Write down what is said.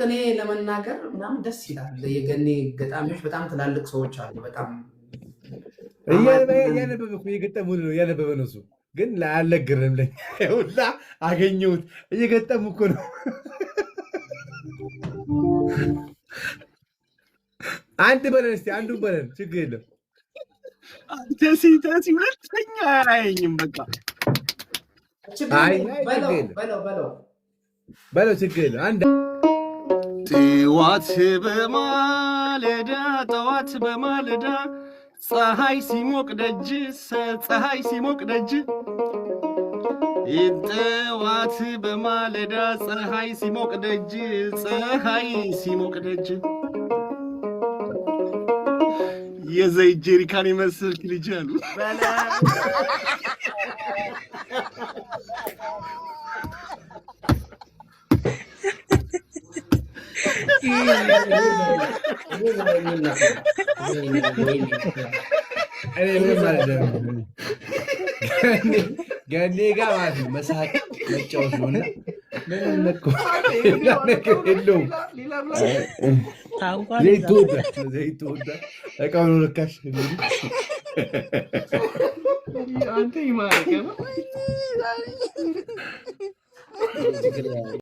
እኔ ለመናገር ምናምን ደስ ይላል። የገኔ ገጣሚዎች በጣም ትላልቅ ሰዎች አሉ። በጣም እያነበበ እኮ እየገጠሙ ነው እያነበበ ነው እሱ ግን አልነገርም ለኝ ሁላ አገኘሁት እየገጠሙ እኮ ነው። አንድ በለን እስኪ አንዱን በለን ችግር የለም። ተሲ ሁለተኛ አያየኝም በቃ በለው ችግር የለም። አንድ ጠዋት በማለዳ ፀሐይ ሲሞቅ ደጅ ጠዋት በማለዳ ፀሐይ ሲሞቅ ደጅ የዘይት ጀሪካን የመሰልክ ልጅ አሉ። ገኔ ጋር ማለት ነው መሳቅ መጫወት ነው እና ምንም እኮ ነገር የለውም። ዘይት ተወዳ እቃውን ልካሽ አንተ ይማረከ ነው